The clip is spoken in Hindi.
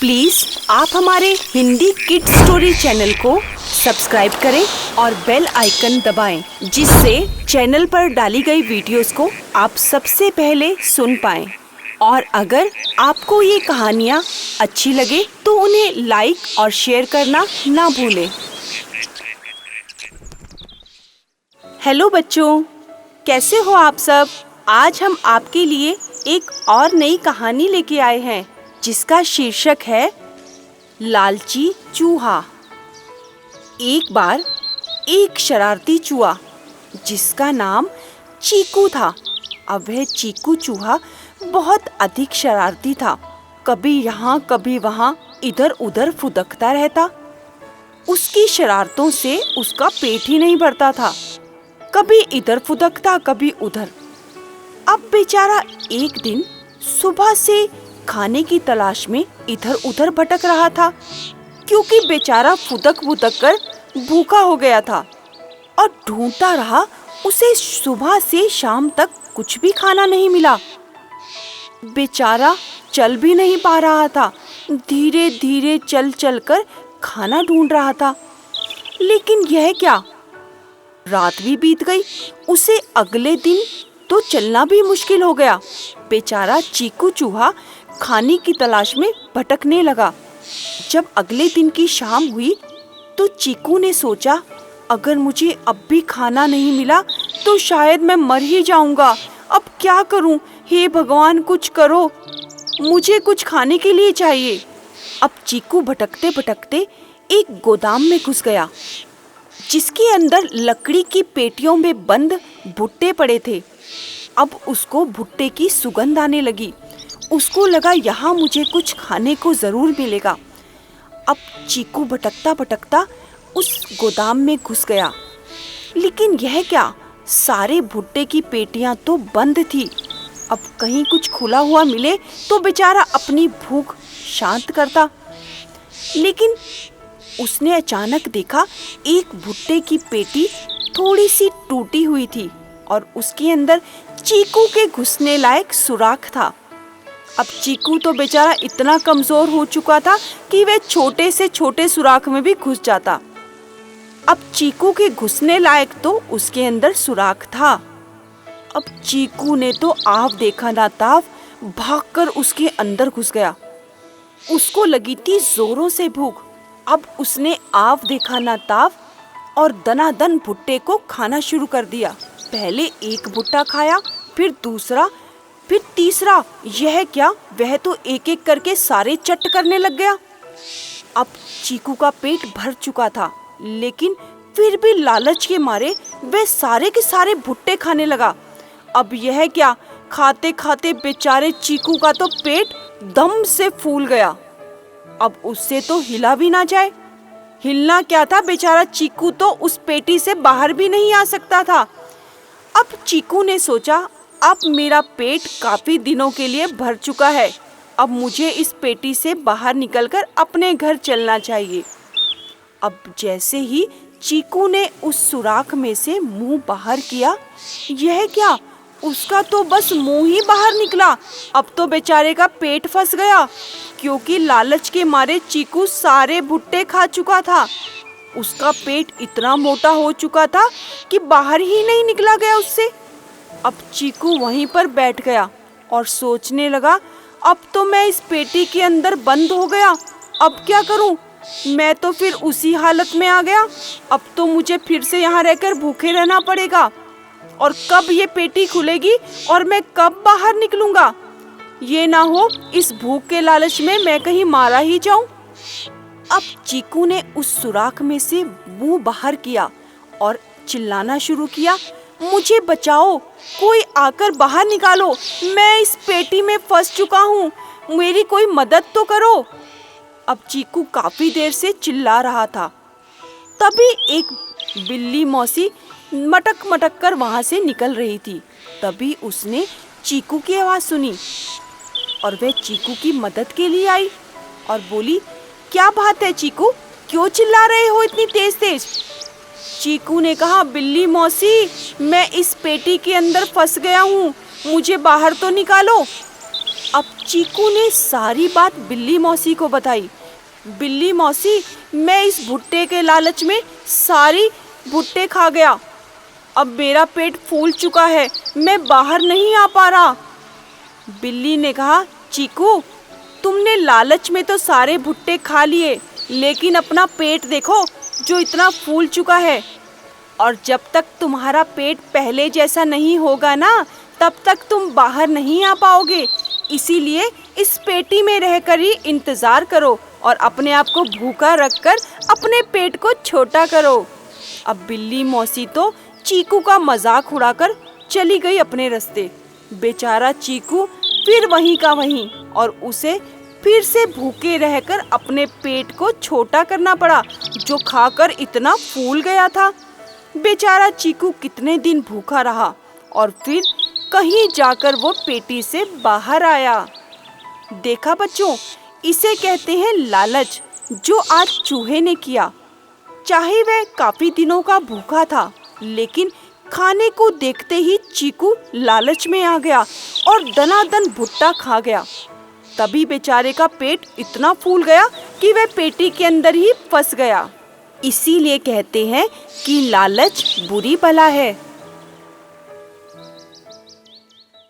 प्लीज आप हमारे हिंदी किड्स स्टोरी चैनल को सब्सक्राइब करें और बेल आइकन दबाएं, जिससे चैनल पर डाली गई वीडियोस को आप सबसे पहले सुन पाएं। और अगर आपको ये कहानियाँ अच्छी लगे तो उन्हें लाइक और शेयर करना ना भूलें। हेलो बच्चों, कैसे हो आप सब? आज हम आपके लिए एक और नई कहानी लेके आए हैं जिसका शीर्षक है लालची चूहा। एक बार एक शरारती चूहा जिसका नाम चीकू था। अब वह चीकू चूहा बहुत अधिक शरारती था। कभी यहाँ कभी वहाँ इधर उधर फुदकता रहता। उसकी शरारतों से उसका पेट ही नहीं भरता था। कभी इधर फुदकता कभी उधर। अब बेचारा एक दिन सुबह से खाने की तलाश में इधर उधर भटक रहा था, क्योंकि बेचारा फुदक फुदक कर भूखा हो गया था और ढूंढता रहा। उसे सुबह से शाम तक कुछ भी खाना नहीं मिला। बेचारा चल भी नहीं पा रहा था। धीरे धीरे चल चल कर खाना ढूंढ रहा था। लेकिन यह क्या, रात भी बीत गई। उसे अगले दिन तो चलना भी मुश्किल हो गया। बेचारा चीकू चूहा खाने की तलाश में भटकने लगा। जब अगले दिन की शाम हुई तो चीकू ने सोचा, अगर मुझे अब भी खाना नहीं मिला तो शायद मैं मर ही जाऊंगा। अब क्या करूं? हे भगवान, कुछ करो, मुझे कुछ खाने के लिए चाहिए। अब चीकू भटकते भटकते एक गोदाम में घुस गया, जिसके अंदर लकड़ी की पेटियों में बंद भुट्टे पड़े थे। अब उसको भुट्टे की सुगंध आने लगी। उसको लगा यहाँ मुझे कुछ खाने को जरूर मिलेगा। अब चीकू भटकता भटकता उस गोदाम में घुस गया। लेकिन यह क्या, सारे भुट्टे की पेटियां तो बंद थी। अब कहीं कुछ खुला हुआ मिले तो बेचारा अपनी भूख शांत करता। लेकिन उसने अचानक देखा एक भुट्टे की पेटी थोड़ी सी टूटी हुई थी और उसके अंदर चीकू के घुसने लायक सुराख था। अब चीकू तो बेचारा इतना कमजोर हो चुका था कि वह छोटे से छोटे सुराख में भी घुस जाता। अब चीकू के घुसने लायक तो उसके अंदर सुराख था। अब चीकू ने तो आव देखा ना ताव, भागकर उसके अंदर घुस गया। उसको लगी थी जोरों से भूख। अब उसने आव देखा ना ताव और दनादन भुट्टे को खाना शुरू कर दिया। पहले एक भुट्टा खाया, फिर दूसरा, फिर तीसरा। यह क्या, वह तो एक एक करके सारे चट करने लग गया। अब चीकू का पेट भर चुका था, लेकिन फिर भी लालच के मारे वह सारे के सारे भुट्टे खाने लगा। अब यह क्या, खाते खाते बेचारे चीकू का तो पेट दम से फूल गया। अब उससे तो हिला भी ना जाए। हिलना क्या था, बेचारा चीकू तो उस पेटी से बाहर भी नहीं आ सकता था। अब चीकू ने सोचा, अब मेरा पेट काफी दिनों के लिए भर चुका है। अब मुझे इस पेटी से बाहर निकलकर अपने घर चलना चाहिए। अब जैसे ही चीकू ने उस सुराख में से मुंह बाहर किया, यह क्या, उसका तो बस मुंह ही बाहर निकला। अब तो बेचारे का पेट फंस गया, क्योंकि लालच के मारे चीकू सारे भुट्टे खा चुका था। उसका पेट इतना मोटा हो चुका था कि बाहर ही नहीं निकला गया उससे। अब चीकू वहीं पर बैठ गया और सोचने लगा, अब तो मैं इस पेटी के अंदर बंद हो गया। अब क्या करूं? मैं तो फिर उसी हालत में आ गया। अब तो मुझे फिर से यहाँ रहकर भूखे रहना पड़ेगा। और कब ये पेटी खुलेगी और मैं कब बाहर निकलूंगा? ये ना हो इस भूख के लालच में मैं कहीं मारा ही जाऊं। अब चीकू ने उस सुराख में से मुंह बाहर किया और चिल्लाना शुरू किया, मुझे बचाओ, कोई आकर बाहर निकालो, मैं इस पेटी में फंस चुका हूँ, मेरी कोई मदद तो करो। अब चीकू काफी देर से चिल्ला रहा था। तभी एक बिल्ली मौसी मटक मटक कर वहां से निकल रही थी। तभी उसने चीकू की आवाज सुनी और वह चीकू की मदद के लिए आई और बोली, क्या बात है चीकू, क्यों चिल्ला रहे हो इतनी तेज तेज? चीकू ने कहा, बिल्ली मौसी, मैं इस पेटी के अंदर फंस गया हूँ, मुझे बाहर तो निकालो। अब चीकू ने सारी बात बिल्ली मौसी को बताई। बिल्ली मौसी, मैं इस भुट्टे के लालच में सारी भुट्टे खा गया। अब मेरा पेट फूल चुका है, मैं बाहर नहीं आ पा रहा। बिल्ली ने कहा, चीकू, तुमने लालच में तो सारे भुट्टे खा लिए, लेकिन अपना पेट देखो जो इतना फूल चुका है। और जब तक तुम्हारा पेट पहले जैसा नहीं होगा ना, तब तक तुम बाहर नहीं आ पाओगे। इसीलिए इस पेटी में रहकर ही इंतज़ार करो और अपने आप को भूखा रखकर अपने पेट को छोटा करो। अब बिल्ली मौसी तो चीकू का मजाक उड़ाकर चली गई अपने रास्ते। बेचारा चीकू फिर वहीं का वहीं, और उसे फिर से भूखे रहकर अपने पेट को छोटा करना पड़ा, जो खाकर इतना फूल गया था। बेचारा चीकू कितने दिन भूखा रहा और फिर कहीं जाकर वो पेटी से बाहर आया। देखा बच्चों, इसे कहते हैं लालच, जो आज चूहे ने किया। चाहे वह काफी दिनों का भूखा था, लेकिन खाने को देखते ही चीकू लालच में आ गया और दनादन भुट्टा खा गया। तभी बेचारे का पेट इतना फूल गया कि वह पेटी के अंदर ही फंस गया। इसीलिए कहते हैं कि लालच बुरी बला है।